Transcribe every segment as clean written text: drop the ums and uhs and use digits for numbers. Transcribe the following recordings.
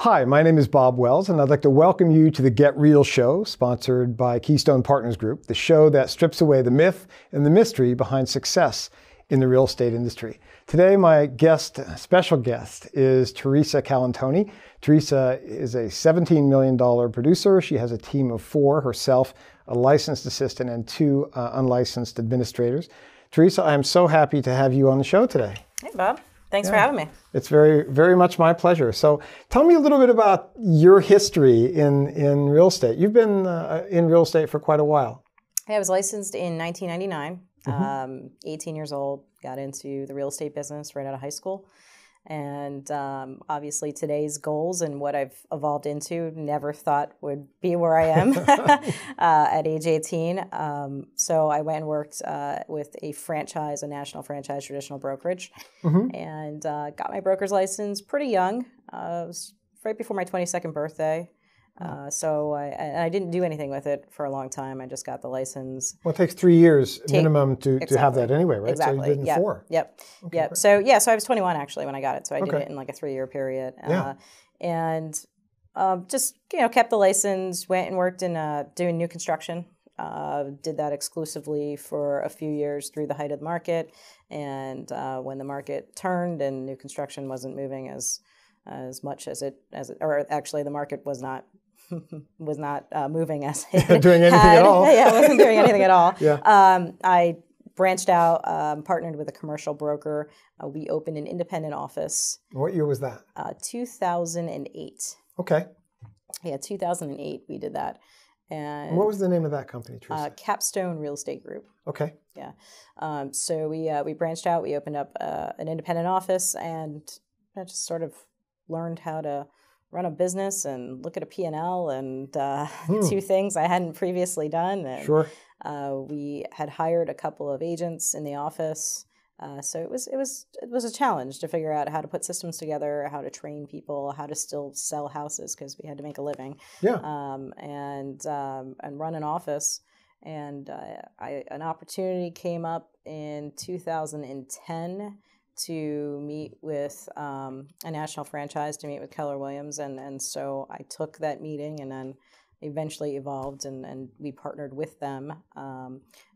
Hi, my name is Bob Wells, and I'd like to welcome you to the Get Real Show, sponsored by Keystone Partners Group, the show that strips away the myth and the mystery behind success in the real estate industry. Today, my special guest, is Theresa Calantoni. Theresa is a $17 million producer. She has a team of 4 herself, a licensed assistant, and 2 unlicensed administrators. Theresa, I'm so happy to have you on the show today. Hey, Bob. Thanks for having me. It's very, very much my pleasure. So tell me a little bit about your history in real estate. You've been in real estate for quite a while. I was licensed in 1999, 18 years old, got into the real estate business right out of high school. And obviously today's goals and what I've evolved into, never thought would be where I am at age 18. So I went and worked with a national franchise traditional brokerage, and got my broker's license pretty young. It was right before my 22nd birthday. So I didn't do anything with it for a long time. I just got the license. Well, it takes 3 years minimum to have that anyway, right? Exactly. So you did in 4. Yep. Okay, yep. great. So I was 21 actually when I got it. So I did it in like a 3-year period. And just kept the license. Went and worked in doing new construction. Did that exclusively for a few years through the height of the market. And when the market turned and new construction wasn't moving as much as it or actually the market was not moving as it doing anything at all. Yeah, I wasn't doing anything at all. Yeah. I branched out, partnered with a commercial broker. We opened an independent office. What year was that? 2008. Okay. Yeah, 2008 we did that. And what was the name of that company, Theresa? Capstone Real Estate Group. Okay. Yeah. So we branched out. We opened up an independent office, and I just sort of learned how to run a business and look at a P&L and do things I hadn't previously done. And, Sure. We had hired a couple of agents in the office, so it was a challenge to figure out how to put systems together, how to train people, how to still sell houses because we had to make a living. Yeah. And run an office. And an opportunity came up in 2010 to meet with a national franchise, to meet with Keller Williams. And so I took that meeting and then eventually evolved and we partnered with them.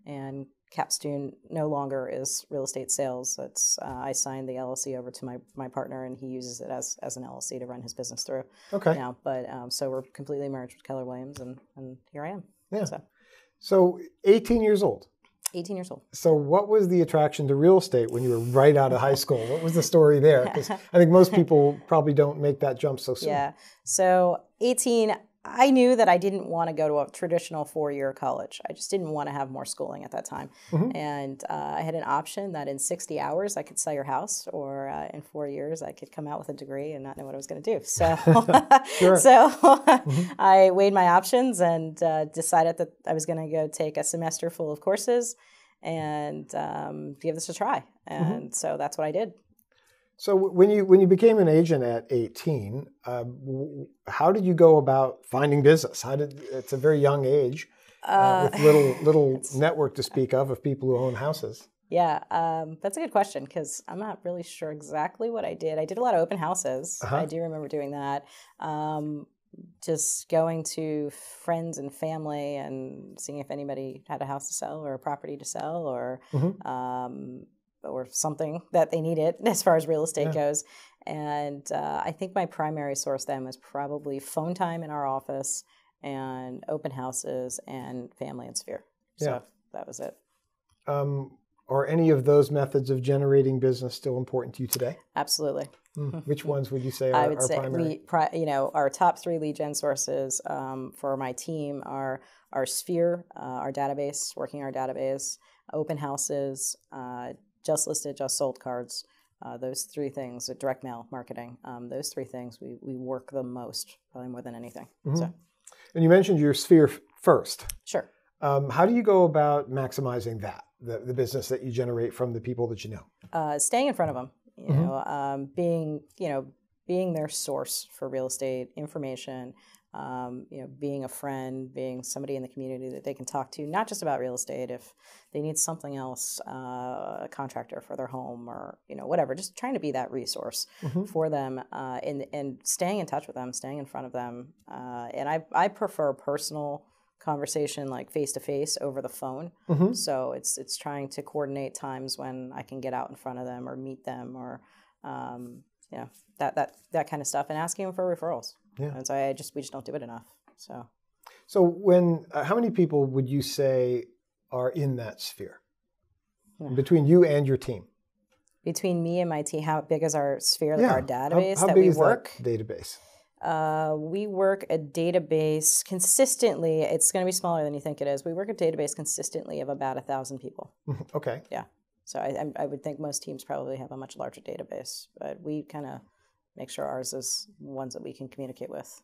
And Capstone no longer is real estate sales. It's I signed the LLC over to my partner, and he uses it as an LLC to run his business through now. But so we're completely merged with Keller Williams, and here I am. Yeah. So 18 years old. 18 years old. So what was the attraction to real estate when you were right out of high school? What was the story there? Because I think most people probably don't make that jump so soon. Yeah. So 18, I knew that I didn't want to go to a traditional 4-year college. I just didn't want to have more schooling at that time. And I had an option that in 60 hours I could sell your house, or in 4 years I could come out with a degree and not know what I was going to do. So, I weighed my options and decided that I was going to go take a semester full of courses and give this a try. And so that's what I did. So when you became an agent at 18, how did you go about finding business? It's a very young age, with little network to speak of people who own houses. Yeah, that's a good question because I'm not really sure exactly what I did. I did a lot of open houses. I do remember doing that. Just going to friends and family and seeing if anybody had a house to sell or a property to sell or something that they needed as far as real estate goes. And I think my primary source then was probably phone time in our office and open houses and family and sphere. So that was it. Are any of those methods of generating business still important to you today? Absolutely. Which ones would you say are primary? Our top 3 lead gen sources for my team are our sphere, our database, working our database, open houses, just listed, just sold cards, those 3 things, direct mail marketing, those 3 things we work the most, probably more than anything. So. And you mentioned your sphere first. Sure. How do you go about maximizing that, the business that you generate from the people that you know? Staying in front of them, being their source for real estate information, being a friend, being somebody in the community that they can talk to, not just about real estate, if they need something else, a contractor for their home or, whatever, just trying to be that resource for them, and staying in touch with them, staying in front of them. And I prefer personal conversation, like face-to-face over the phone. So it's trying to coordinate times when I can get out in front of them or meet them or, that kind of stuff, and asking them for referrals. Yeah. And so we just don't do it enough. So when, how many people would you say are in that sphere between you and your team? Between me and my team, how big is our sphere, like our database that we work? How big is that database? We work a database consistently. It's going to be smaller than you think it is. We work a database consistently of about 1,000 people. Okay. Yeah. So I would think most teams probably have a much larger database, but we kind of make sure ours is ones that we can communicate with.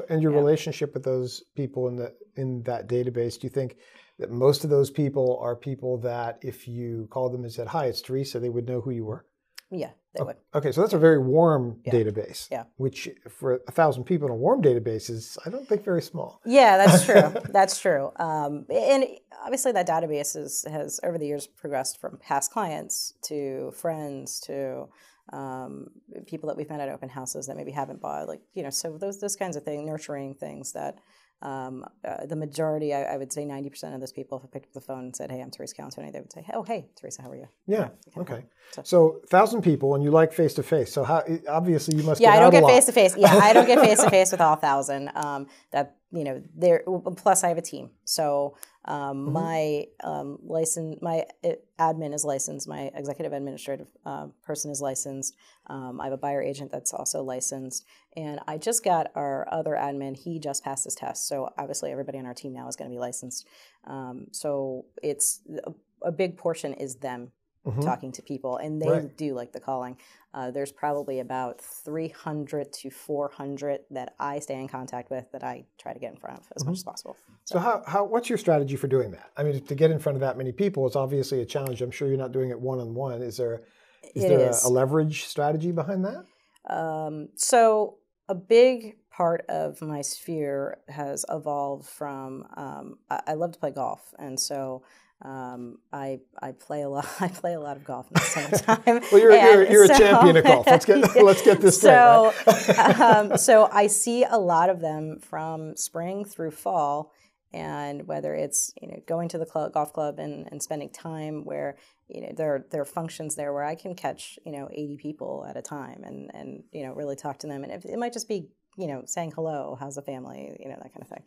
And your relationship with those people in that database, do you think that most of those people are people that if you called them and said, "Hi, it's Theresa," they would know who you were? Yeah, they would. Okay, so that's a very warm database. Yeah. Which for 1,000 people in a warm database is, I don't think, very small. Yeah, that's true. That's true. And obviously that database has over the years progressed from past clients to friends to people that we've met at open houses that maybe haven't bought, so those kinds of things, nurturing things that the majority, I would say 90% of those people, if I picked up the phone and said, "Hey, I'm Theresa Calantoni," they would say, "Oh, hey, Theresa, how are you?" Yeah. Okay. So 1,000 people, and you like face-to-face. So how, obviously you must get I don't out get a lot. face-to-face. Yeah, I don't get face-to-face with all 1,000. Plus I have a team. So my admin is licensed. My executive administrative person is licensed. I have a buyer agent that's also licensed. And I just got our other admin. He just passed his test. So obviously everybody on our team now is going to be licensed. So it's a big portion is them talking to people, and they do like the calling. There's probably about 300 to 400 that I stay in contact with that I try to get in front of as much as possible. So what's your strategy for doing that? I mean, to get in front of that many people, it's obviously a challenge. I'm sure you're not doing it one-on-one. Is there a leverage strategy behind that? So a big part of my sphere has evolved from, I love to play golf. And so I play a lot. I play a lot of golf in the summertime. Well, you're a champion of golf. Let's get this straight. Right? So I see a lot of them from spring through fall, and whether it's going to the golf club and spending time where there are functions there where I can catch 80 people at a time and really talk to them, and it might just be saying hello, how's the family, that kind of thing.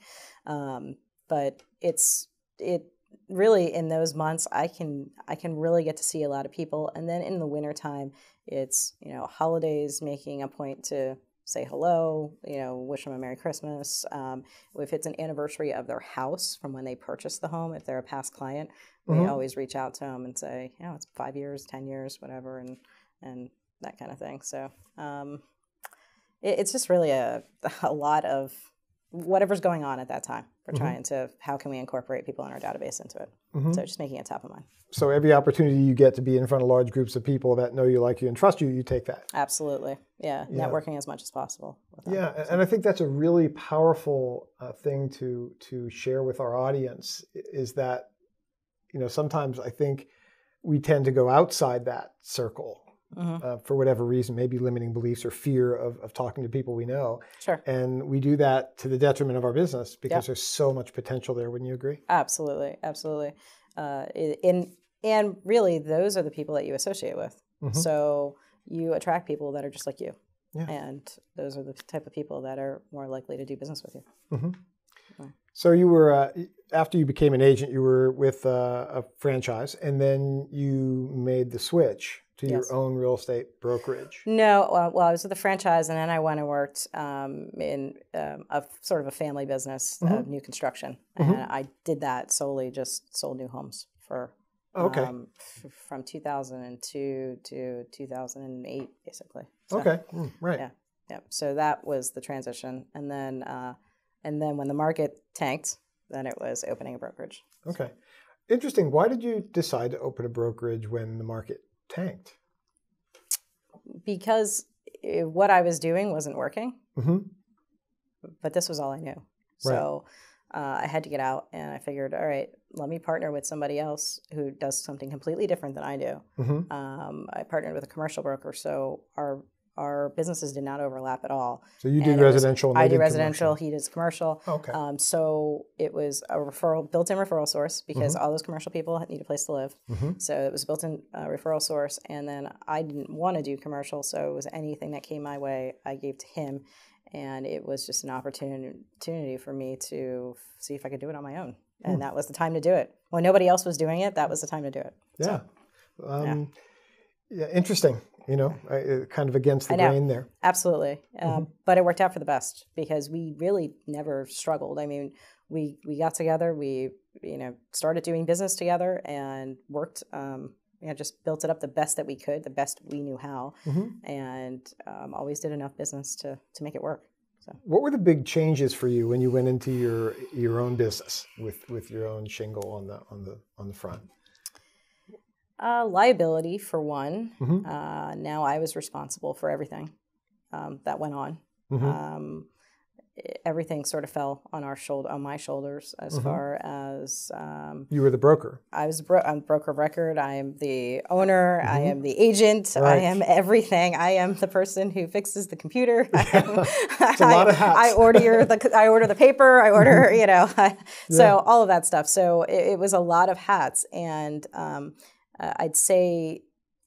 But it really, in those months, I can really get to see a lot of people. And then in the wintertime, it's holidays, making a point to say hello, wish them a Merry Christmas. If it's an anniversary of their house from when they purchased the home, if they're a past client, we always reach out to them and say, it's 5 years, 10 years, whatever, and that kind of thing. So it's just really a lot of whatever's going on at that time. We're trying to, how can we incorporate people in our database into it? So just making it top of mind. So every opportunity you get to be in front of large groups of people that know you, like you, and trust you, you take that. Absolutely. Yeah. Networking as much as possible. Yeah. And I think that's a really powerful thing to share with our audience, is that, sometimes I think we tend to go outside that circle. For whatever reason, maybe limiting beliefs or fear of talking to people we know. Sure. And we do that to the detriment of our business because there's so much potential there. Wouldn't you agree? Absolutely. Absolutely. And really, those are the people that you associate with. So you attract people that are just like you. Yeah. And those are the type of people that are more likely to do business with you. So you were, after you became an agent, you were with a franchise, and then you made the switch to your own real estate brokerage. No, well, I was with the franchise, and then I went and worked in a sort of a family business of new construction. And I did that solely, just sold new homes for from 2002 to 2008, basically. So, right. Yeah. So that was the transition, and then when the market tanked, then it was opening a brokerage. Okay, interesting. Why did you decide to open a brokerage when the market tanked? Because what I was doing wasn't working. but this was all I knew. So I had to get out, and I figured, all right, let me partner with somebody else who does something completely different than I do. I partnered with a commercial broker, so our businesses did not overlap at all. So you did residential, and I they did did residential, commercial. he does commercial. Okay. So it was a built-in referral source, because all those commercial people need a place to live. So it was a built-in referral source, and then I didn't want to do commercial, so it was anything that came my way, I gave to him, and it was just an opportunity for me to see if I could do it on my own, and that was the time to do it. When nobody else was doing it, that was the time to do it. Yeah. So, yeah, interesting. Kind of against the grain there. Absolutely. But it worked out for the best, because we really never struggled. I mean, we got together, we, started doing business together and worked, just built it up the best that we could, the best we knew how, and always did enough business to make it work. So, what were the big changes for you when you went into your own business with your own shingle on the front? Liability, for one. Now I was responsible for everything that went on. Everything sort of fell on my shoulders, as far as you were the broker. I was I'm broker of record. I am the owner. I am the agent. I am everything. I am the person who fixes the computer. It's a lot of hats. I order the paper. I order so all of that stuff. So it was a lot of hats, and I'd say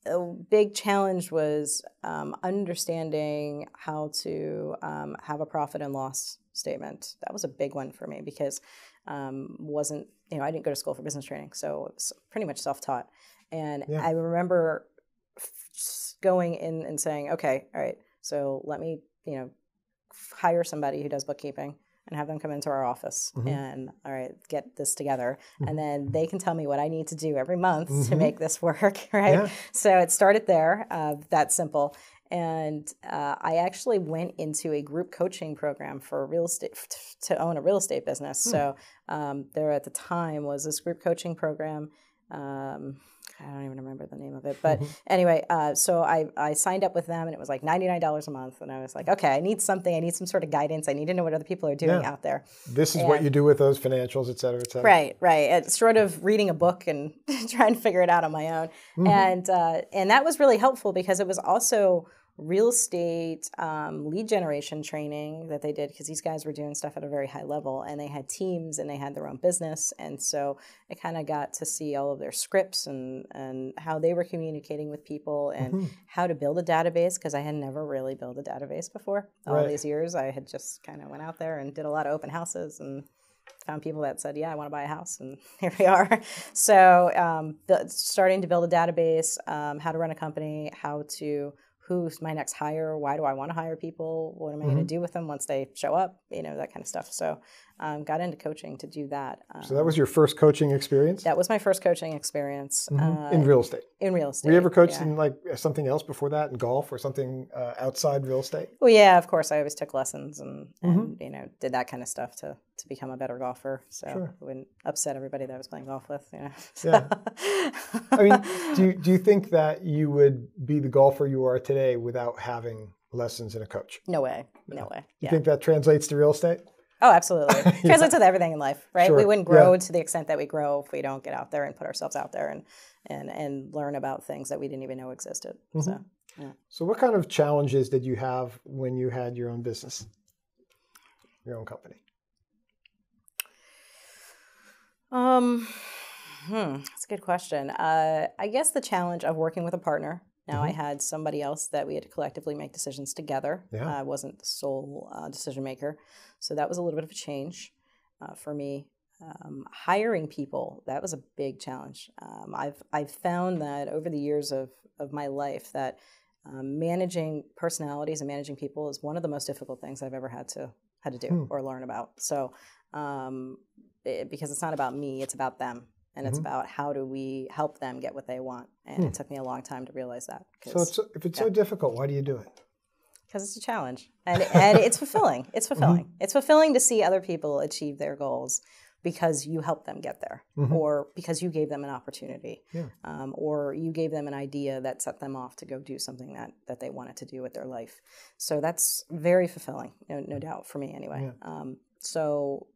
a big challenge was understanding how to have a profit and loss statement. That was a big one for me, because I didn't go to school for business training, so it was pretty much self-taught. And I remember going in and saying, okay, all right, so let me hire somebody who does bookkeeping and have them come into our office and, all right, get this together. And then they can tell me what I need to do every month to make this work, right? Yeah. So it started there, that simple. And I actually went into a group coaching program for real estate, to own a real estate business. So there at the time was this group coaching program. I don't even remember the name of it. But anyway, so I signed up with them, and it was like $99 a month. And I was like, okay, I need something. I need some sort of guidance. I need to know what other people are doing out there. This is what you do with those financials, et cetera, et cetera. Right. It's sort of reading a book and trying to figure it out on my own. And that was really helpful, because it was also real estate lead generation training that they did, because these guys were doing stuff at a very high level, and they had teams and they had their own business. And so I kind of got to see all of their scripts and how they were communicating with people, and how to build a database, because I had never really built a database before. All these years, I had just kind of went out there and did a lot of open houses and found people that said, yeah, I want to buy a house, and here we are. So starting to build a database, how to run a company, who's my next hire? Why do I want to hire people? What am I going to do with them once they show up? That kind of stuff. So got into coaching to do that. So that was your first coaching experience? That was my first coaching experience. In real estate? In real estate. Were you ever coached in something else before that, in golf or something outside real estate? Well, yeah, of course. I always took lessons and did that kind of stuff to become a better golfer. So I wouldn't upset everybody that I was playing golf with. Yeah. I mean, do you think that you would be the golfer you are today without having lessons in a coach? No way. No way. You think that translates to real estate? Oh, absolutely. Translates to everything in life, right? Sure. We wouldn't grow to the extent that we grow if we don't get out there and put ourselves out there and learn about things that we didn't even know existed. So what kind of challenges did you have when you had your own business, your own company? That's a good question. I guess the challenge of working with a partner. Now I had somebody else that we had to collectively make decisions together. I wasn't the sole decision maker. So that was a little bit of a change for me. Hiring people, that was a big challenge. I've found that over the years of my life that managing personalities and managing people is one of the most difficult things I've ever had to do or learn about. So because it's not about me, it's about them. And it's about how do we help them get what they want. And it took me a long time to realize that. So if it's so difficult, why do you do it? Because it's a challenge. And it's fulfilling. It's fulfilling. It's fulfilling to see other people achieve their goals. because you helped them get there, or because you gave them an opportunity, or you gave them an idea that set them off to go do something that they wanted to do with their life. So that's very fulfilling, no doubt, for me anyway. So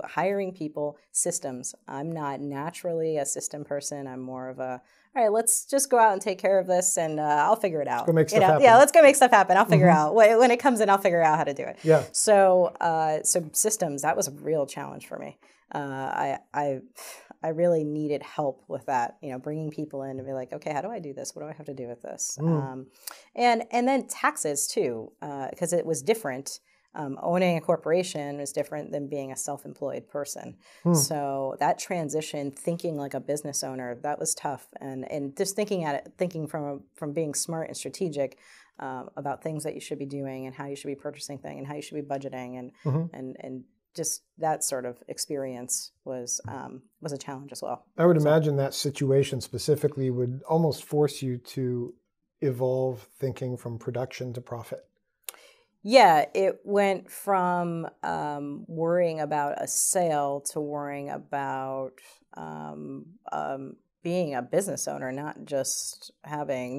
hiring people, systems. I'm not naturally a system person. I'm more of a, all right, let's just go out and take care of this, and I'll figure it out. Let's go make stuff happen. Yeah, let's go make stuff happen. I'll figure out when it comes in. I'll figure out how to do it. Yeah. So systems, that was a real challenge for me. I really needed help with that. Bringing people in to be like, okay, how do I do this? What do I have to do with this? And then taxes too, because it was different. Owning a corporation is different than being a self-employed person. So that transition, thinking like a business owner, that was tough. And just thinking from being smart and strategic about things that you should be doing and how you should be purchasing things and how you should be budgeting and just that sort of experience was a challenge as well. I would imagine that situation specifically would almost force you to evolve thinking from production to profit. Yeah, it went from worrying about a sale to worrying about being a business owner, not just worrying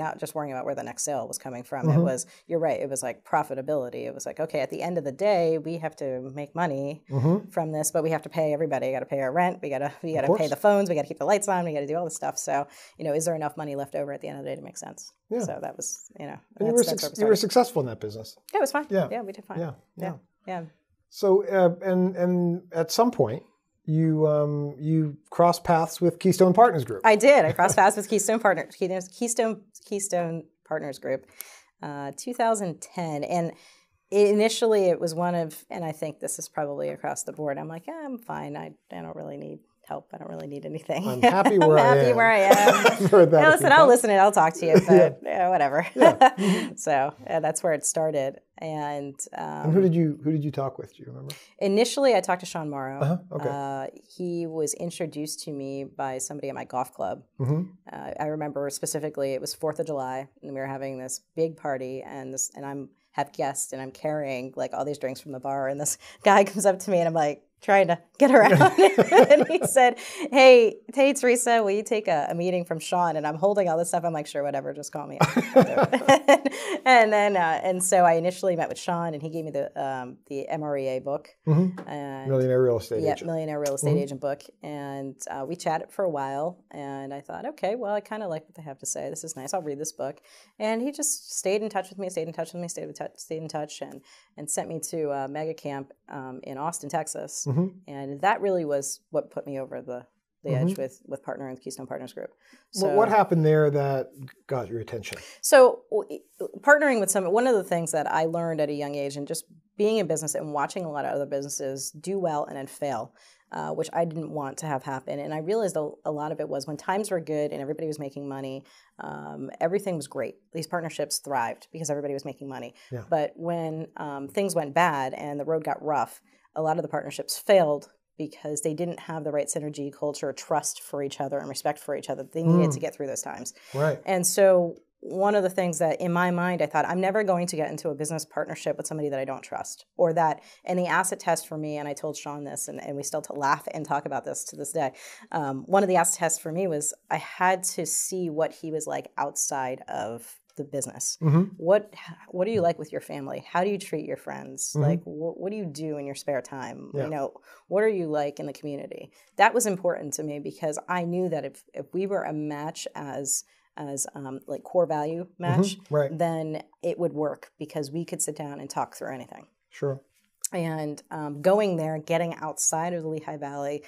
about where the next sale was coming from. It was, you're right, it was like profitability. It was like, okay, at the end of the day, we have to make money from this, but we have to pay everybody. We got to pay our rent. We got to pay the phones. We got to keep the lights on. We got to do all this stuff. So, is there enough money left over at the end of the day to make sense? Yeah. So that was, And you were successful in that business. Yeah, it was fine. Yeah, we did fine. Yeah. So, and at some point, you crossed paths with Keystone Partners Group. I did. I crossed paths with Keystone Partners Group, 2010, and initially it was and I think this is probably across the board. I'm like, I'm fine. I don't really need help. I don't really need anything. I'm happy where I am. Listen, I'll listen and I'll talk to you, but whatever. Yeah. So that's where it started. And who did you talk with? Do you remember? Initially, I talked to Sean Morrow. Okay. He was introduced to me by somebody at my golf club. I remember specifically it was 4th of July, and we were having this big party, and I'm have guests, and I'm carrying like all these drinks from the bar, and this guy comes up to me, and I'm like, trying to get around. And he said, hey, Theresa, will you take a meeting from Sean? And I'm holding all this stuff. I'm like, sure, whatever, just call me. And so I initially met with Sean, and he gave me the MREA book. And Millionaire Real Estate Agent. Yeah, Millionaire Real Estate Agent book. And we chatted for a while, and I thought, okay, well, I kind of like what they have to say. This is nice. I'll read this book. And he just stayed in touch with me, stayed in touch, and sent me to Mega Camp in Austin, Texas. And that really was what put me over the edge with partnering with Keystone Partners Group. So, what happened there that got your attention? So partnering with one of the things that I learned at a young age, and just being in business and watching a lot of other businesses do well and then fail, which I didn't want to have happen. And I realized a lot of it was when times were good and everybody was making money, everything was great. These partnerships thrived because everybody was making money. Yeah. But when things went bad and the road got rough, a lot of the partnerships failed because they didn't have the right synergy, culture, trust for each other, and respect for each other. They needed to get through those times. Right. And so one of the things that in my mind, I thought, I'm never going to get into a business partnership with somebody that I don't trust, or that, and the asset test for me, and I told Sean this, and we still laugh and talk about this to this day. One of the asset tests for me was I had to see what he was like outside of the business. What do you like with your family? How do you treat your friends? Like, what do you do in your spare time? Yeah. What are you like in the community? That was important to me because I knew that if we were a match as like core value match, right, then it would work because we could sit down and talk through anything. Sure. And going there, getting outside of the Lehigh Valley,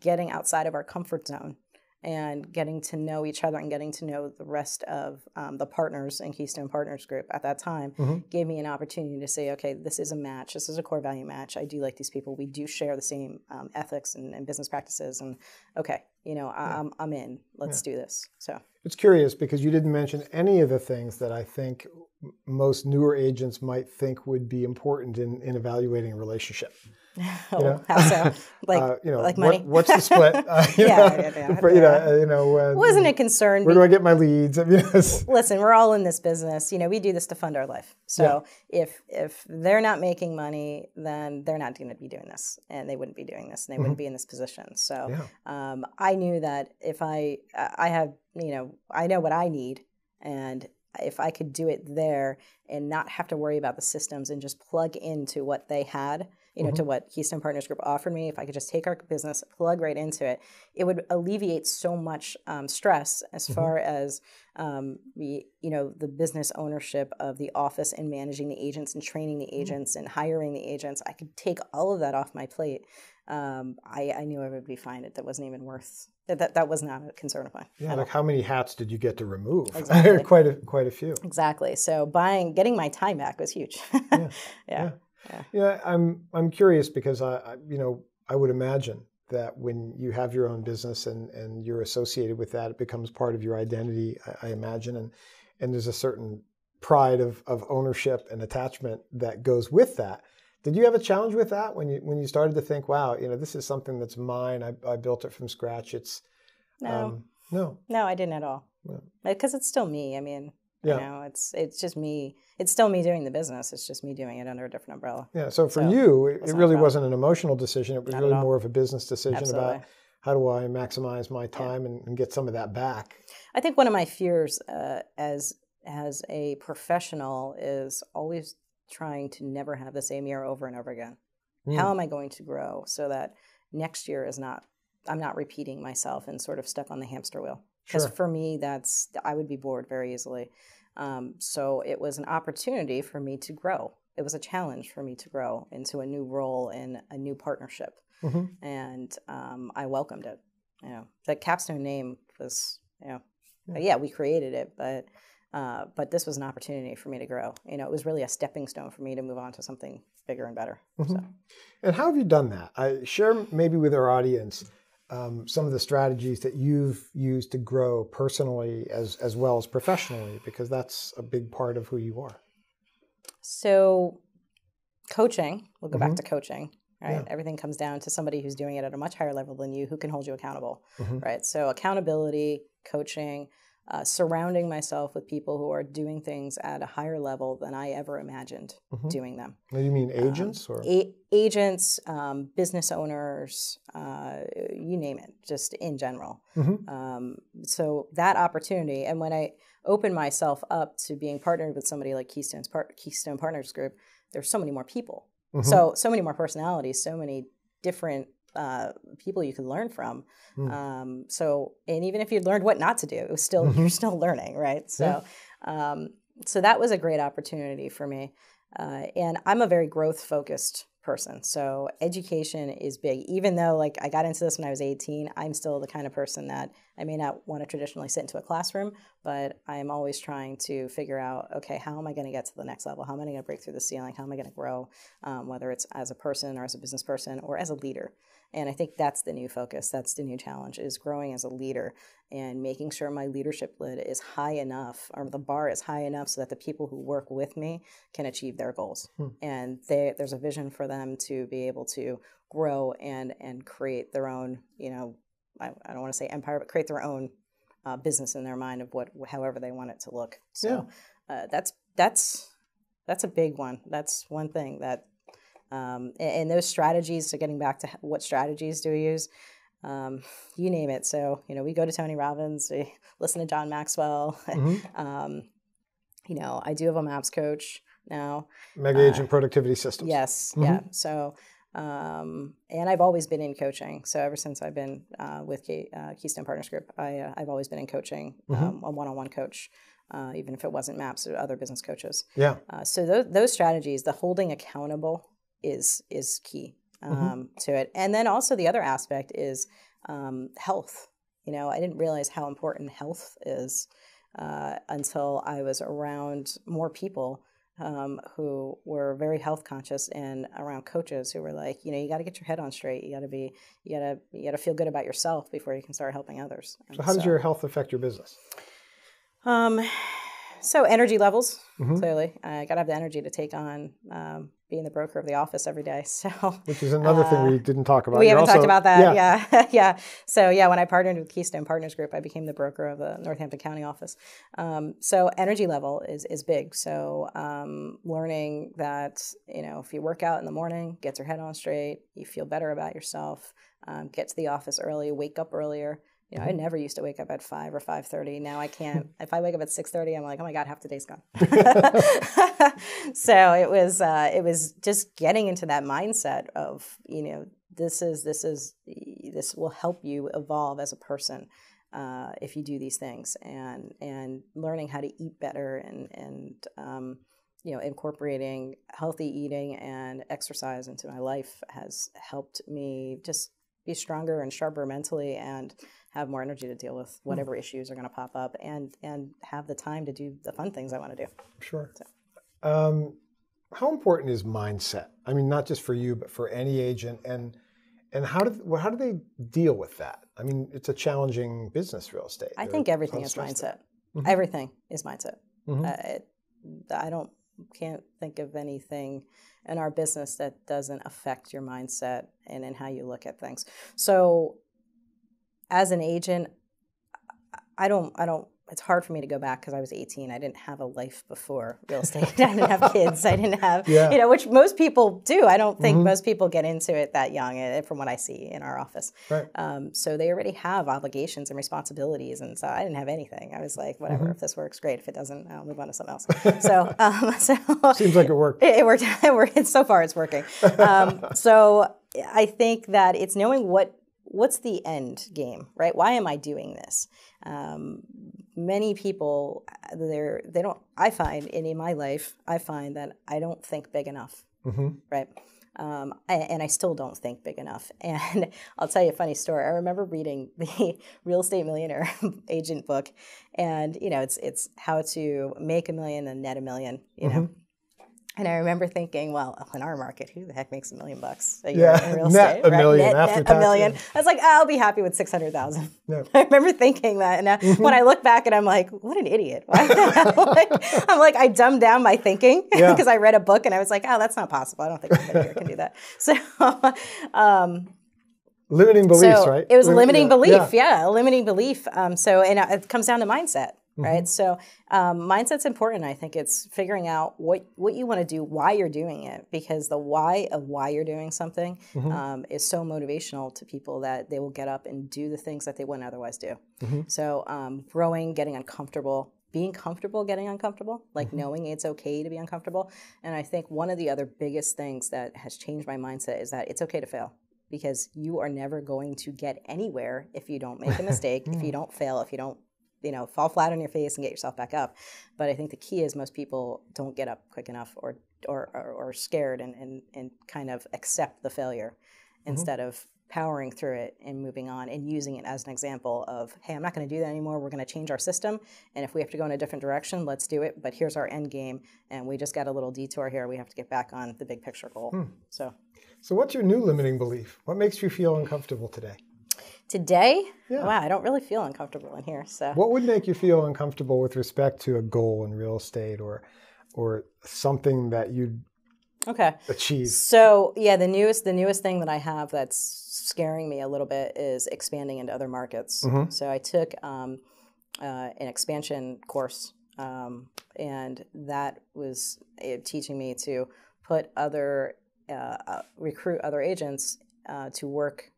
getting outside of our comfort zone, and getting to know each other and getting to know the rest of the partners in Keystone Partners Group at that time gave me an opportunity to say, okay, this is a match. This is a core value match. I do like these people. We do share the same ethics and business practices. And okay, I'm in. Let's do this. So it's curious because you didn't mention any of the things that I think most newer agents might think would be important in evaluating a relationship. How so? Like money? What's the split? Wasn't a concern. Where do I get my leads? Listen, we're all in this business. We do this to fund our life. So if they're not making money, then they're not going to be doing this, and they wouldn't be doing this, and they wouldn't be in this position. So I knew that if I know what I need, and if I could do it there and not have to worry about the systems and just plug into what they had, to what Keystone Partners Group offered me, if I could just take our business, plug right into it, it would alleviate so much stress as far as the business ownership of the office and managing the agents and training the agents and hiring the agents. I could take all of that off my plate. I knew I would be fine. That wasn't even worth that was not a concern of mine. Yeah, like how many hats did you get to remove? Exactly. quite a few. Exactly. So getting my time back was huge. Yeah, I'm curious because I would imagine that when you have your own business and you're associated with that, it becomes part of your identity, I imagine, and there's a certain pride of ownership and attachment that goes with that. Did you have a challenge with that when you started to think, wow, this is something that's mine. I built it from scratch. It's no, I didn't at all. Because it's still me. I mean, it's just me. It's still me doing the business. It's just me doing it under a different umbrella. Yeah. So for you, it really wasn't an emotional decision. It was really more of a business decision about how do I maximize my time and get some of that back. I think one of my fears as a professional is always trying to never have the same year over and over again. How am I going to grow so that next year I'm not repeating myself and sort of stuck on the hamster wheel? Because for me, I would be bored very easily. So it was an opportunity for me to grow. It was a challenge for me to grow into a new role in a new partnership. And I welcomed it. The Capstone name was, we created it, but this was an opportunity for me to grow. It was really a stepping stone for me to move on to something bigger and better. So. And how have you done that? Share maybe with our audience some of the strategies that you've used to grow personally as well as professionally, because that's a big part of who you are. So coaching, we'll go back to coaching, right? Yeah. Everything comes down to somebody who's doing it at a much higher level than you, who can hold you accountable, right? So accountability, coaching, surrounding myself with people who are doing things at a higher level than I ever imagined doing them. You mean agents? Or agents, business owners, you name it, just in general. So that opportunity, and when I opened myself up to being partnered with somebody like Keystone Partners Group, there's so many more people, so many more personalities, so many different people you can learn from. And even if you learned what not to do, it was still you're still learning, right? So so that was a great opportunity for me. And I'm a very growth focused person. So education is big. Even though I got into this when I was 18, I'm still the kind of person that I may not want to traditionally sit into a classroom, but I'm always trying to figure out, okay, how am I going to get to the next level? How am I going to break through the ceiling? How am I going to grow, whether it's as a person or as a business person or as a leader? And I think that's the new focus. That's the new challenge, is growing as a leader and making sure my leadership lid is high enough, or the bar is high enough, so that the people who work with me can achieve their goals. And there's a vision for them to be able to grow and create their own, I don't want to say empire, but create their own business in their mind of however they want it to look. So that's a big one. That's one thing that. And those strategies, so getting back to what strategies do we use, you name it. So, we go to Tony Robbins, we listen to John Maxwell. I do have a MAPS coach now. Mega Agent Productivity Systems. Yes. Yeah. So, and I've always been in coaching. So ever since I've been with Keystone Partners Group, I've always been in coaching, a one-on-one coach. Even if it wasn't MAPS or other business coaches. Yeah. So those strategies, the holding accountable is key to it. And then also the other aspect is health. I didn't realize how important health is until I was around more people who were very health conscious, and around coaches who were like, you got to get your head on straight. You got to feel good about yourself before you can start helping others. So how does your health affect your business? So energy levels, clearly. I got to have the energy to take on being the broker of the office every day. So, which is another thing we didn't talk about. We haven't talked about that. Yeah. Yeah. So when I partnered with Keystone Partners Group, I became the broker of the Northampton County office. So energy level is big. So learning that, if you work out in the morning, get your head on straight, you feel better about yourself, get to the office early, wake up earlier. I never used to wake up at 5 or 5:30. Now I can't. If I wake up at 6:30, I'm like, oh my God, half the day's gone. So it was just getting into that mindset of, this will help you evolve as a person if you do these things, and learning how to eat better, and incorporating healthy eating and exercise into my life has helped me just be stronger and sharper mentally, and have more energy to deal with whatever issues are going to pop up, and have the time to do the fun things I want to do. Sure. So. How important is mindset? I mean, not just for you, but for any agent, and how do they deal with that? I mean, it's a challenging business, real estate. I think everything is mindset. Everything is mindset. Can't think of anything in our business that doesn't affect your mindset and in how you look at things. So as an agent, it's hard for me to go back because I was 18. I didn't have a life before real estate. I didn't have kids. I didn't have, which most people do. I don't think most people get into it that young, from what I see in our office. Right. So they already have obligations and responsibilities. And so I didn't have anything. I was like, whatever, if this works, great. If it doesn't, I'll move on to something else. So seems like it worked. It worked. It worked. So far, it's working. So I think that it's knowing what's the end game, right? Why am I doing this? Many people, they don't. I find in my life, that I don't think big enough, right? And I still don't think big enough. And I'll tell you a funny story. I remember reading the Real Estate Millionaire Agent book, and it's how to make $1 million and net $1 million. You know. And I remember thinking, well, in our market, who the heck makes $1 million a year in real estate? Net $1 million after net tax. $1 million. I was like, I'll be happy with $600,000. Yeah. I remember thinking that, and when I look back, and I'm like, what an idiot! Why the hell? I'm like, I dumbed down my thinking because I read a book, and I was like, oh, that's not possible. I don't think anybody here can do that. So. Limiting beliefs, right? It was a limiting belief, a limiting belief. And it comes down to mindset, right? So mindset's important. I think it's figuring out what you want to do, why you're doing it, because the why of why you're doing something is so motivational to people that they will get up and do the things that they wouldn't otherwise do. So growing, getting uncomfortable, being comfortable, getting uncomfortable, like knowing it's okay to be uncomfortable. And I think one of the other biggest things that has changed my mindset is that it's okay to fail. Because you are never going to get anywhere if you don't make a mistake, if you don't fail, if you don't, fall flat on your face and get yourself back up. But I think the key is most people don't get up quick enough or scared and kind of accept the failure instead of powering through it and moving on and using it as an example of, hey, I'm not going to do that anymore. We're going to change our system. And if we have to go in a different direction, let's do it. But here's our end game. And we just got a little detour here. We have to get back on the big picture goal. So what's your new limiting belief? What makes you feel uncomfortable today? Today? Yeah. Wow, I don't really feel uncomfortable in here. So what would make you feel uncomfortable with respect to a goal in real estate or something that you'd achieve? So the newest thing that I have that's scaring me a little bit is expanding into other markets. So I took an expansion course, and that was teaching me to put recruit other agents to work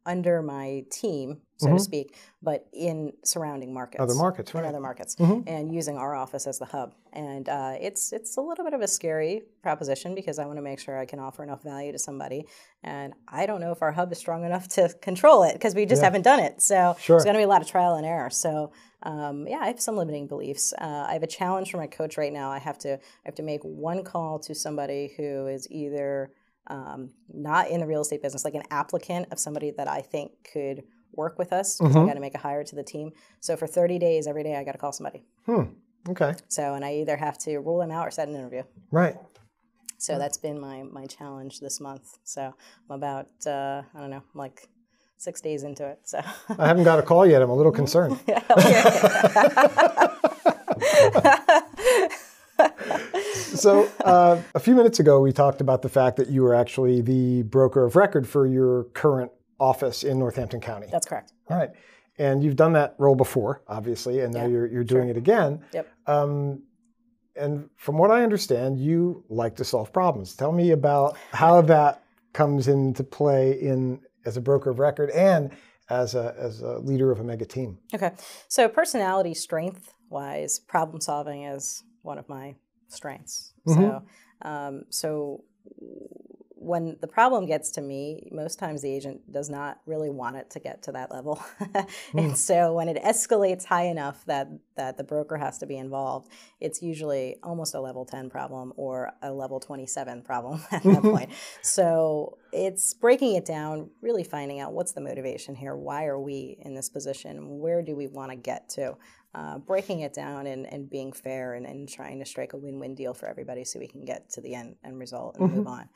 under my team, so to speak, but in surrounding markets. Other markets, right. In other markets, and using our office as the hub. And it's a little bit of a scary proposition because I want to make sure I can offer enough value to somebody. And I don't know if our hub is strong enough to control it because we just haven't done it. So there's going to be a lot of trial and error. So I have some limiting beliefs. I have a challenge for my coach right now. I have to make one call to somebody who is either not in the real estate business, like an applicant of somebody that I think could work with us. I got to make a hire to the team. So for 30 days, every day, I got to call somebody. Okay. So, and I either have to rule them out or set an interview. Right. So that's been my challenge this month. So I'm about, I don't know, like 6 days into it. So I haven't got a call yet. I'm a little concerned. So a few minutes ago, we talked about the fact that you were actually the broker of record for your current office in Northampton County. That's correct. All right. And you've done that role before, obviously, and now you're doing it again. Yep. And from what I understand, you like to solve problems. Tell me about how that comes into play as a broker of record and as a leader of a mega team. Okay. So personality strength-wise, problem solving is one of my strengths. Mm-hmm. So when the problem gets to me, most times the agent does not really want it to get to that level. And so when it escalates high enough that the broker has to be involved, it's usually almost a level 10 problem or a level 27 problem at that point. So it's breaking it down, really finding out what's the motivation here, why are we in this position, where do we want to get to, breaking it down and being fair and trying to strike a win-win deal for everybody so we can get to the end result and move on.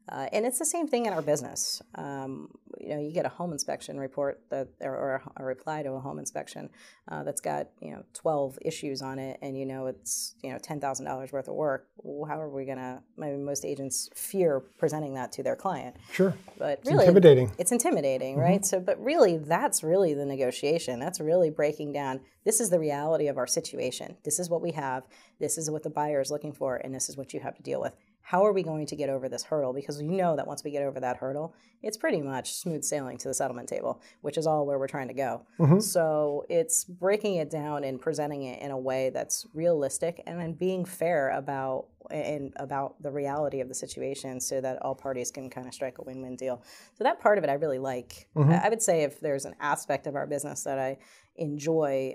And it's the same thing in our business. You get a home inspection report or a reply to a home inspection that's got 12 issues on it, and it's $10,000 worth of work. Well, how are we gonna? Most agents fear presenting that to their client. Sure, but it's really, intimidating. It's intimidating, right? So, but really, that's really the negotiation. That's really breaking down. This is the reality of our situation. This is what we have. This is what the buyer is looking for, and this is what you have to deal with. How are we going to get over this hurdle? Because that once we get over that hurdle, it's pretty much smooth sailing to the settlement table, which is all where we're trying to go. Mm-hmm. So it's breaking it down and presenting it in a way that's realistic and then being fair about the reality of the situation so that all parties can kind of strike a win-win deal. So that part of it I really like. Mm-hmm. I would say if there's an aspect of our business that I enjoy,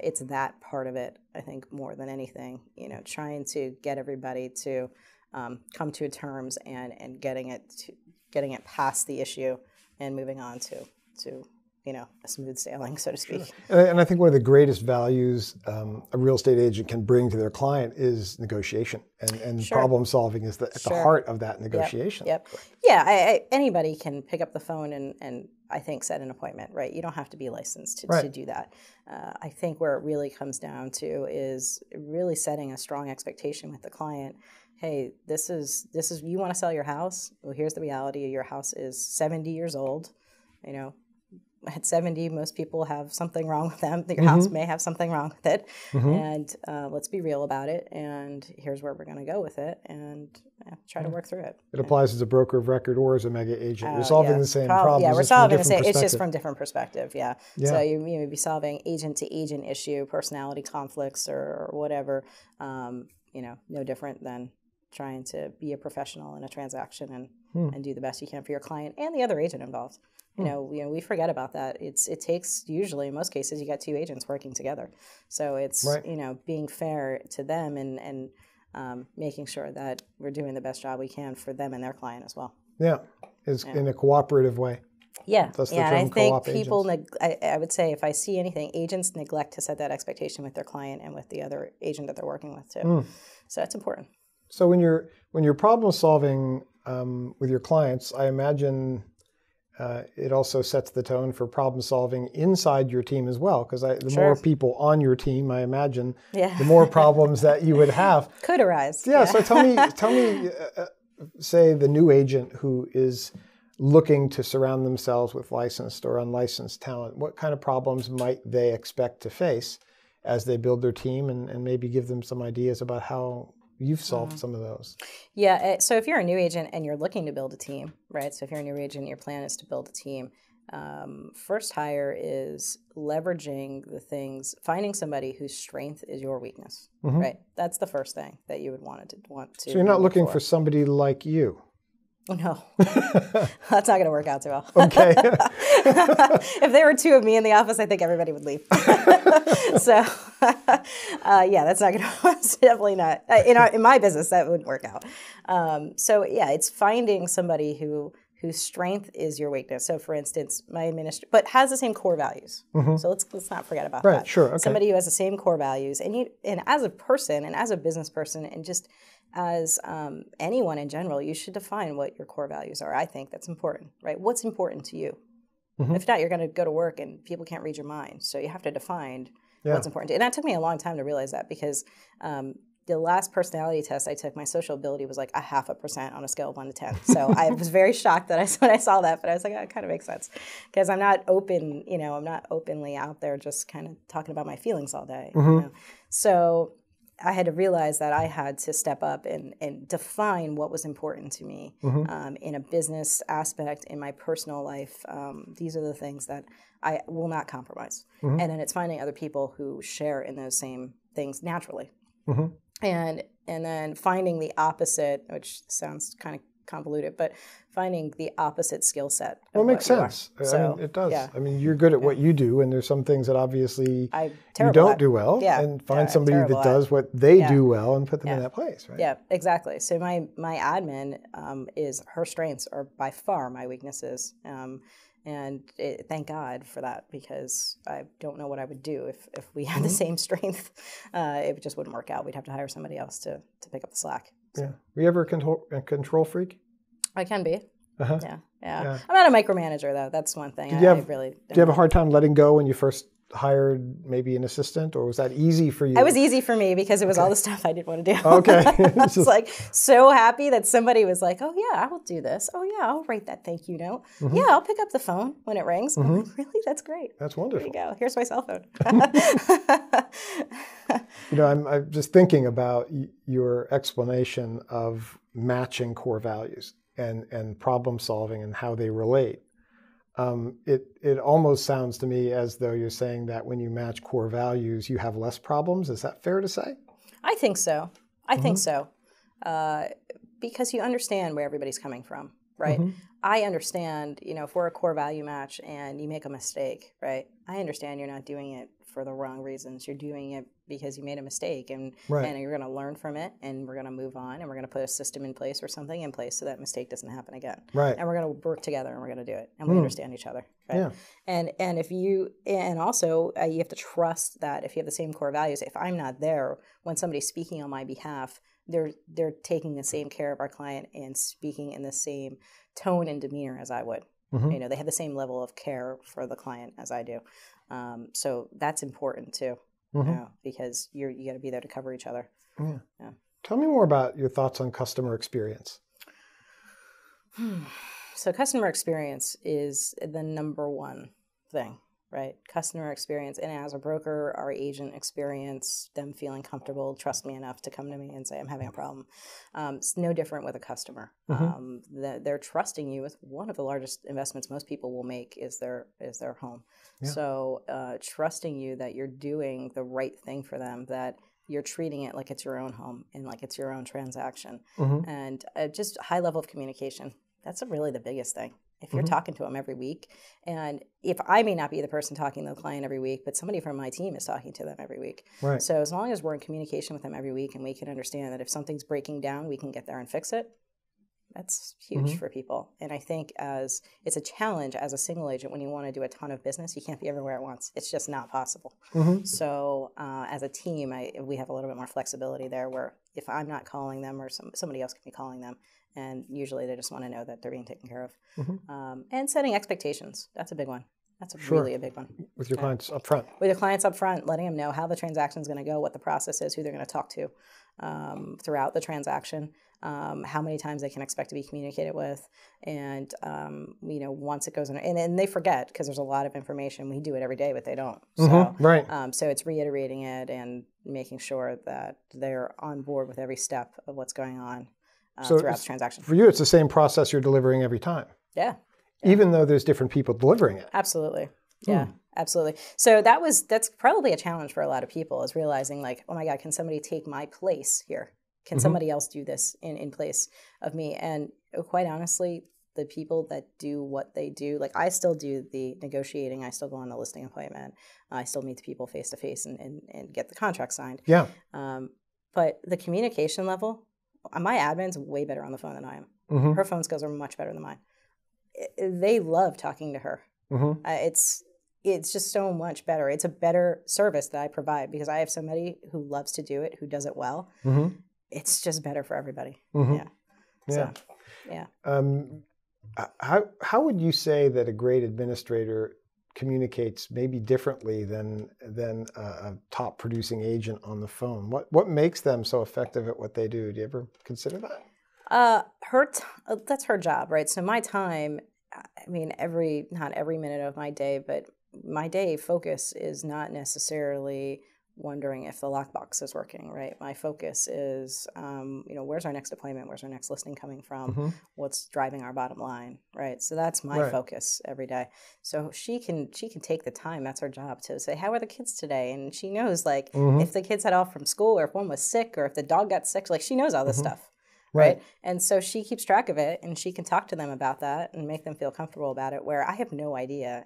it's that part of it, I think, more than anything. Trying to get everybody to come to terms and getting it past the issue and moving on to a smooth sailing, so to speak. And I think one of the greatest values a real estate agent can bring to their client is negotiation, and problem solving is at the heart of that negotiation. Yep. Yeah, anybody can pick up the phone and I think set an appointment, right? You don't have to be licensed to do that. I think where it really comes down to is really setting a strong expectation with the client. Hey, this is you want to sell your house? Well, here's the reality. Your house is 70 years old. At 70, most people have something wrong with them. Your house may have something wrong with it. And let's be real about it. And here's where we're going to go with it and try to work through it. It applies as a broker of record or as a mega agent. You're solving the same problem. Yeah, we're solving the same. It's just from different perspective. Yeah. So you may be solving agent to agent issue, personality conflicts or whatever. No different than trying to be a professional in a transaction and do the best you can for your client and the other agent involved. We forget about that. It takes usually in most cases you got two agents working together, so it's being fair to them and making sure that we're doing the best job we can for them and their client as well. Yeah, in a cooperative way. Yeah, That's the term, and I think people. I would say if I see anything, agents neglect to set that expectation with their client and with the other agent that they're working with too. So that's important. So when you're problem solving with your clients, I imagine. It also sets the tone for problem solving inside your team as well, because the more people on your team, I imagine, the more problems that you would have. Could arise. Yeah. So tell me, say the new agent who is looking to surround themselves with licensed or unlicensed talent, what kind of problems might they expect to face as they build their team, and maybe give them some ideas about how you've solved some of those. Yeah. So if you're a new agent and you're looking to build a team, right? So if you're a new agent, your plan is to build a team. First hire is leveraging the things, finding somebody whose strength is your weakness, right? That's the first thing that you would want to. So you're not looking for somebody like you. No, that's not going to work out too well. Okay. If there were two of me in the office, I think everybody would leave. So, that's not going to. It's definitely not in my business. That wouldn't work out. So it's finding somebody who whose strength is your weakness. So for instance, my administrator, but has the same core values. So let's not forget about that. Sure. Okay. Somebody who has the same core values, and as a person and as a business person and just as anyone in general, you should define what your core values are. I think that's important, right? What's important to you? If not, you're going to go to work and people can't read your mind. So you have to define what's important to you. And that took me a long time to realize that, because the last personality test I took, my social ability was like 0.5% on a scale of 1 to 10. So I was very shocked that when I saw that, but I was like, oh, it kind of makes sense, because I'm not open, I'm not openly out there just kind of talking about my feelings all day. So I had to realize that I had to step up and define what was important to me in a business aspect, in my personal life. These are the things that I will not compromise. And then it's finding other people who share in those same things naturally. And then finding the opposite, which sounds kind of convoluted, but finding the opposite skill set. Well, it makes sense. I mean, it does. Yeah. I mean, you're good at what you do, and there's some things that obviously you don't do well, and find somebody that does what they do well and put them in that place, right? Yeah, exactly. So my admin is, her strengths are by far my weaknesses. And thank God for that, because I don't know what I would do if we had the same strength. It just wouldn't work out. We'd have to hire somebody else to pick up the slack. So. Yeah. Were you ever a control freak? I can be. Yeah. I'm not a micromanager, though. That's one thing. Did you have a hard time letting go when you first hired maybe an assistant, or was that easy for you? It was easy for me because it was all the stuff I didn't want to do. Okay. I was like so happy that somebody was like, oh yeah, I will do this. Oh yeah, I'll write that thank you note. Yeah, I'll pick up the phone when it rings. I'm like, really? That's great. That's wonderful. There you go. Here's my cell phone. I'm just thinking about your explanation of matching core values and problem solving and how they relate. It almost sounds to me as though you're saying that when you match core values, you have less problems. Is that fair to say? I think so. I think so. Because you understand where everybody's coming from, right? I understand, if we're a core value match and you make a mistake, right? I understand you're not doing it for the wrong reasons. You're doing it because you made a mistake, and you're going to learn from it, and we're going to move on, and we're going to put a system in place or something in place so that mistake doesn't happen again. Right. And we're going to work together, and we're going to do it, and we understand each other. Right? Yeah. And also you have to trust that if you have the same core values, if I'm not there when somebody's speaking on my behalf, they're taking the same care of our client and speaking in the same tone and demeanor as I would. They have the same level of care for the client as I do. So that's important too, because you got to be there to cover each other. Yeah. Tell me more about your thoughts on customer experience. So customer experience is the number one thing, right? Customer experience, and as a broker, our agent experience, them feeling comfortable, trust me enough to come to me and say, I'm having a problem. It's no different with a customer. They're trusting you with one of the largest investments most people will make is their home. Yeah. So trusting you that you're doing the right thing for them, that you're treating it like it's your own home and like it's your own transaction. And just high level of communication. That's really the biggest thing. If you're talking to them every week, and if I may not be the person talking to the client every week, but somebody from my team is talking to them every week. Right. So as long as we're in communication with them every week and we can understand that if something's breaking down, we can get there and fix it, that's huge for people. And I think it's a challenge as a single agent when you want to do a ton of business, you can't be everywhere at once. It's just not possible. So as a team, we have a little bit more flexibility there where if I'm not calling them or somebody else can be calling them, and usually they just want to know that they're being taken care of. And setting expectations. That's a big one. That's really a big one. With your clients up front. With your clients up front, letting them know how the transaction is going to go, what the process is, who they're going to talk to throughout the transaction, how many times they can expect to be communicated with. And, once it goes in, and they forget because there's a lot of information. We do it every day, but they don't. So, so it's reiterating it and making sure that they're on board with every step of what's going on. Throughout the transaction. For you, it's the same process you're delivering every time. Yeah. Even though there's different people delivering it. Absolutely. Yeah, absolutely. So that's probably a challenge for a lot of people, is realizing like, oh my God, can somebody take my place here? Can somebody else do this in place of me? And quite honestly, the people that do what they do, like I still do the negotiating, I still go on the listing appointment, I still meet the people face to face and get the contract signed. Yeah. But the communication level, my admin's way better on the phone than I am. Her phone skills are much better than mine. they love talking to her. It's just so much better. It's a better service that I provide because I have somebody who loves to do it, who does it well. It's just better for everybody. Yeah. So, yeah. How would you say that a great administrator communicates maybe differently than a top producing agent on the phone? What makes them so effective at what they do? Do you ever consider that? That's her job, right? So my time, I mean, not every minute of my day, but my day focus is not necessarily wondering if the lockbox is working, right? My focus is, where's our next appointment? Where's our next listing coming from? What's driving our bottom line, right? So that's my focus every day. So she can take the time. That's her job to say, how are the kids today? And she knows, like, if the kids had off from school, or if one was sick, or if the dog got sick, like, she knows all this stuff. Right. And so she keeps track of it, and she can talk to them about that and make them feel comfortable about it, where I have no idea.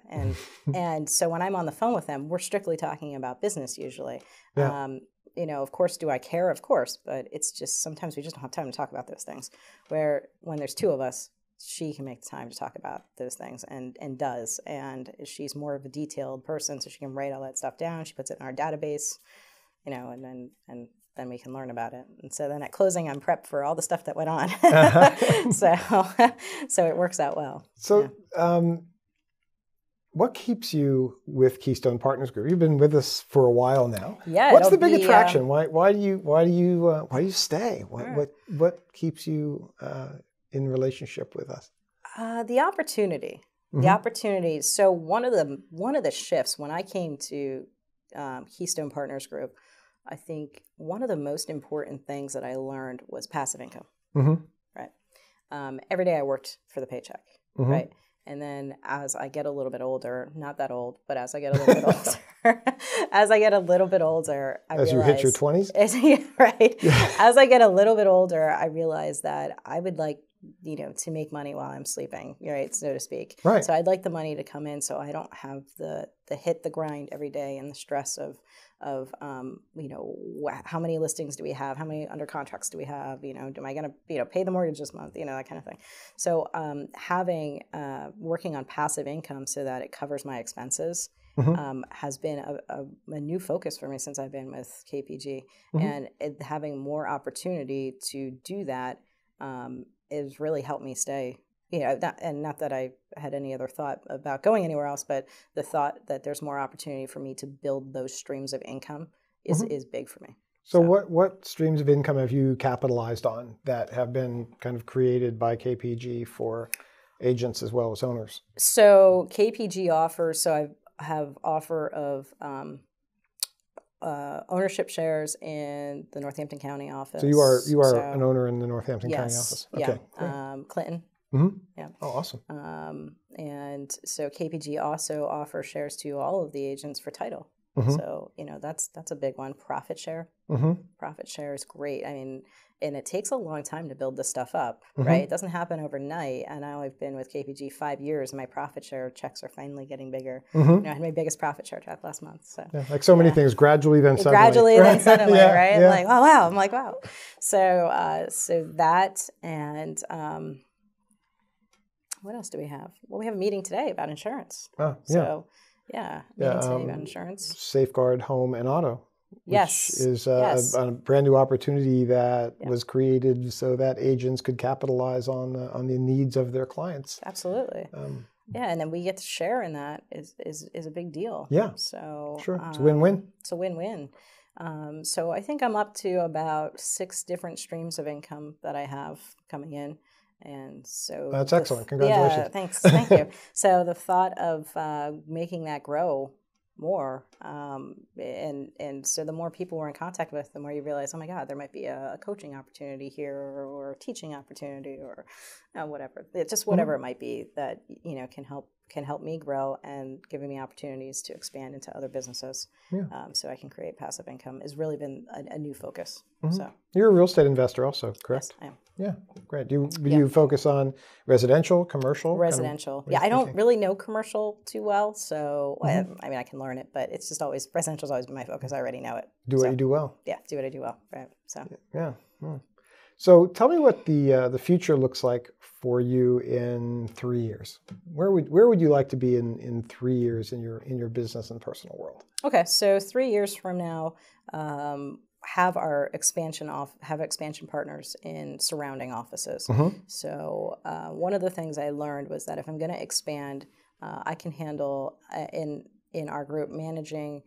And so when I'm on the phone with them, we're strictly talking about business usually. Of course, do I care? Of course. But it's just sometimes we just don't have time to talk about those things. Where when there's two of us, she can make the time to talk about those things and does. And she's more of a detailed person, so she can write all that stuff down. She puts it in our database, and then we can learn about it. And so then at closing, I'm prepped for all the stuff that went on. So it works out well. So what keeps you with Keystone Partners Group? You've been with us for a while now. Yeah. What's the big attraction? Why do you stay? What keeps you in relationship with us? The opportunity. The opportunity. So one of the shifts when I came to Keystone Partners Group, I think one of the most important things that I learned was passive income, right? Every day I worked for the paycheck, right? And then as I get a little bit older, not that old, but as I get a little bit older, as I realize, you hit your 20s? Right. As I get a little bit older, I realize that I would like, to make money while I'm sleeping, right, so to speak. Right. So I'd like the money to come in so I don't have the hit the grind every day and the stress of how many listings do we have? How many under contracts do we have? Am I going to, pay the mortgage this month? That kind of thing. So working on passive income so that it covers my expenses has been a new focus for me since I've been with KPG. And having more opportunity to do that has really helped me stay. Not that I had any other thought about going anywhere else, but the thought that there's more opportunity for me to build those streams of income is big for me. So what streams of income have you capitalized on that have been kind of created by KPG for agents as well as owners? So KPG offers, I have offer of ownership shares in the Northampton County office. So you are an owner in the Northampton County office. Okay. Yeah. Clinton. Yeah. Oh, awesome. And so KPG also offers shares to all of the agents for title. So, that's a big one. Profit share. Profit share is great. I mean, and it takes a long time to build this stuff up, right? It doesn't happen overnight. And now I've been with KPG 5 years, and my profit share checks are finally getting bigger. I had my biggest profit share check last month. So like so many things, gradually then suddenly. Then suddenly, right? Yeah. Like, oh wow! I'm like, wow. So that and what else do we have? Well, we have a meeting today about insurance. Oh, yeah. So, meeting today about insurance. Safeguard Home and Auto, which is yes. a brand new opportunity that was created so that agents could capitalize on the needs of their clients. Absolutely. And then we get to share in that is a big deal. Yeah. So sure, it's a win-win. It's a win-win. So I think I'm up to about 6 different streams of income that I have coming in. And so that's excellent. Congratulations. Yeah, thanks. Thank you. So the thought of making that grow more, and so the more people we're in contact with, the more you realize, oh my God, there might be a coaching opportunity here, or a teaching opportunity, or whatever. Just whatever it might be that can help me grow and giving me opportunities to expand into other businesses. So I can create passive income has really been a new focus. So you're a real estate investor also, correct? Yes, I am. Yeah, great. Do you focus on residential, commercial? Residential. I don't really know commercial too well, so I mean I can learn it, but it's just always residential's always been my focus. I already know it. Do what you do well. Yeah, do what I do well. Right. So yeah. So tell me what the future looks like for you in 3 years? Where would you like to be in 3 years in your business and personal world? Okay, so 3 years from now, have expansion partners in surrounding offices. So one of the things I learned was that if I'm going to expand, I can handle in our group managing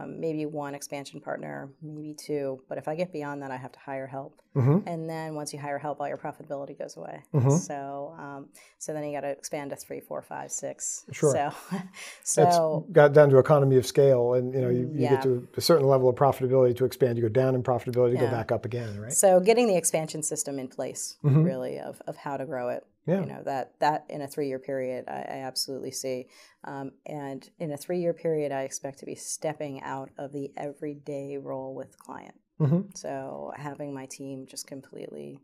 maybe one expansion partner, maybe two. But if I get beyond that, I have to hire help. And then once you hire help, all your profitability goes away. So then you got to expand to 3, 4, 5, 6. Sure. So that's got down to economy of scale, and you get to a certain level of profitability to expand. You go down in profitability, go back up again, right? So getting the expansion system in place, really, of how to grow it. Yeah. That in a 3-year period, I absolutely see. And in a 3-year period, I expect to be stepping out of the everyday role with the client. So having my team just completely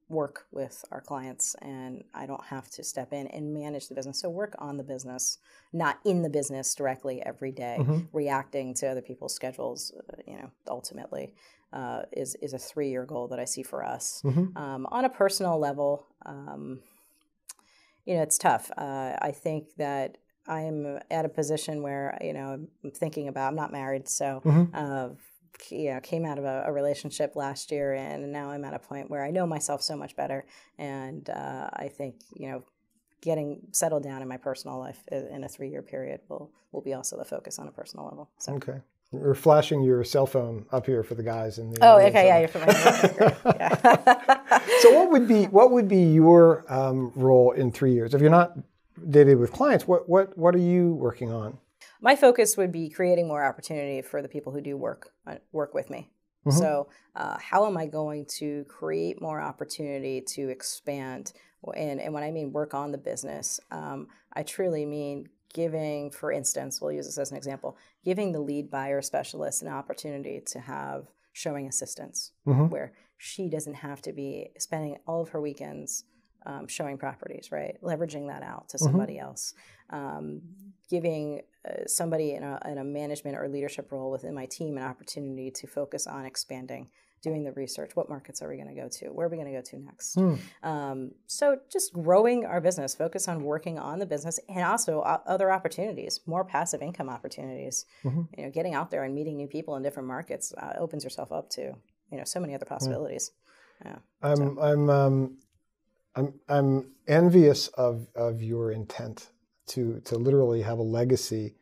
work with our clients, and I don't have to step in and manage the business. So work on the business, not in the business directly every day, reacting to other people's schedules, ultimately. Is a 3-year goal that I see for us. On a personal level, it's tough. I think that I'm at a position where, I'm thinking about, I'm not married, so, came out of a relationship last year, and now I'm at a point where I know myself so much better. And I think, getting settled down in my personal life in a 3-year period will be also the focus on a personal level. So. Okay. You're flashing your cell phone up here for the guys in the audience. Okay, yeah, you're from my So what would be your role in 3 years? If you're not dated with clients, what are you working on? My focus would be creating more opportunity for the people who do work with me. So how am I going to create more opportunity to expand? And when I mean work on the business, I truly mean giving, for instance, we'll use this as an example, giving the lead buyer specialist an opportunity to have showing assistance, where she doesn't have to be spending all of her weekends showing properties, right? Leveraging that out to somebody else. Giving somebody in a management or leadership role within my team an opportunity to focus on expanding, doing the research. What markets are we going to go to? Where are we going to go to next? So just growing our business, focus on working on the business, and also other opportunities, more passive income opportunities. Getting out there and meeting new people in different markets opens yourself up to so many other possibilities. I'm envious of your intent to literally have a legacy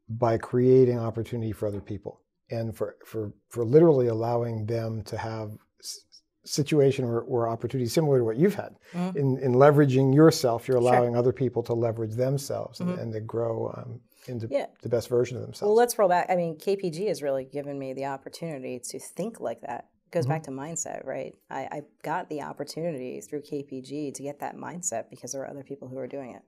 by creating opportunity for other people, and for literally allowing them to have situation or opportunity similar to what you've had. In leveraging yourself, you're allowing other people to leverage themselves and to grow into the best version of themselves. Well, let's roll back. I mean, KPG has really given me the opportunity to think like that. It goes back to mindset, right? I got the opportunity through KPG to get that mindset because there were other people who were doing it.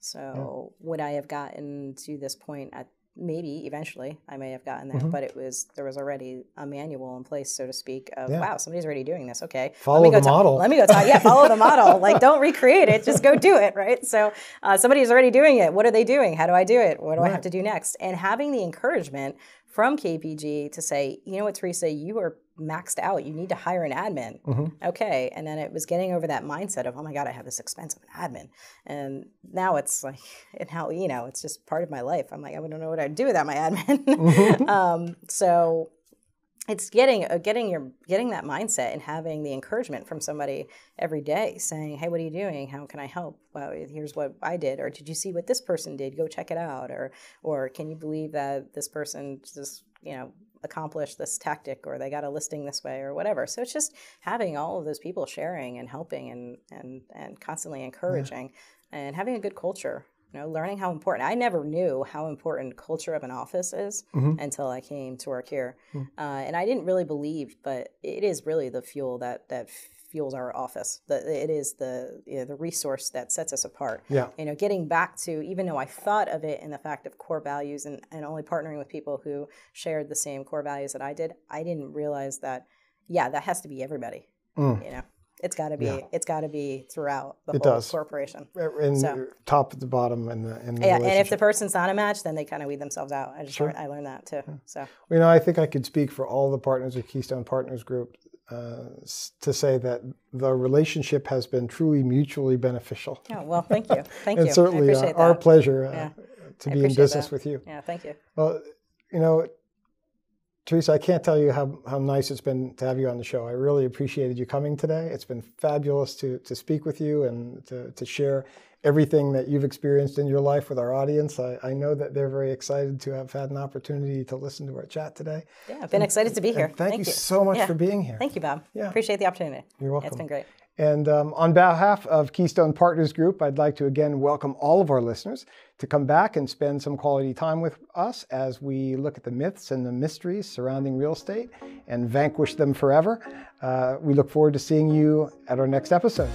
So would I have gotten to this point at maybe eventually I may have gotten there, but there was already a manual in place, so to speak, of wow, somebody's already doing this. Okay, follow the model. Let me go talk. Yeah, follow the model. Like, don't recreate it, just go do it, right? So somebody's already doing it. What are they doing? How do I do it? What do I have to do next? And having the encouragement from KPG to say, you know what, Theresa, you are maxed out. You need to hire an admin. Okay. And then it was getting over that mindset of, oh my God, I have this expense of an admin. And now it's like, it's just part of my life. I'm like, I don't know what I'd do without my admin. So it's getting that mindset and having the encouragement from somebody every day saying, hey, what are you doing? How can I help? Well, here's what I did. Or did you see what this person did? Go check it out. Or can you believe that this person just, accomplished this tactic, or they got a listing this way, or whatever. So it's just having all of those people sharing and helping and constantly encouraging and having a good culture. Learning how important. I never knew how important culture of an office is until I came to work here. And I didn't really believe, but it is really the fuel that fuels our office. It is the resource that sets us apart. Getting back to, even though I thought of it in the fact of core values and only partnering with people who shared the same core values that I did, I didn't realize that, that has to be everybody. It's got to be. It's got to be throughout the whole corporation. Top to bottom, and the and if the person's not a match, then they kind of weed themselves out. I learned that too. So I think I could speak for all the partners of Keystone Partners Group. to say that the relationship has been truly mutually beneficial. Oh, well, thank you. Thank you. It's certainly I appreciate our that. pleasure to be in business with you. Yeah, thank you. Well, Theresa, I can't tell you how nice it's been to have you on the show. I really appreciated you coming today. It's been fabulous to speak with you and to share everything that you've experienced in your life with our audience. I know that they're very excited to have had an opportunity to listen to our chat today. Yeah, I've been excited to be here. Thank you so much for being here. Thank you, Bob. Yeah. Appreciate the opportunity. You're welcome. It's been great. And on behalf of Keystone Partners Group, I'd like to again welcome all of our listeners to come back and spend some quality time with us as we look at the myths and the mysteries surrounding real estate and vanquish them forever. We look forward to seeing you at our next episode.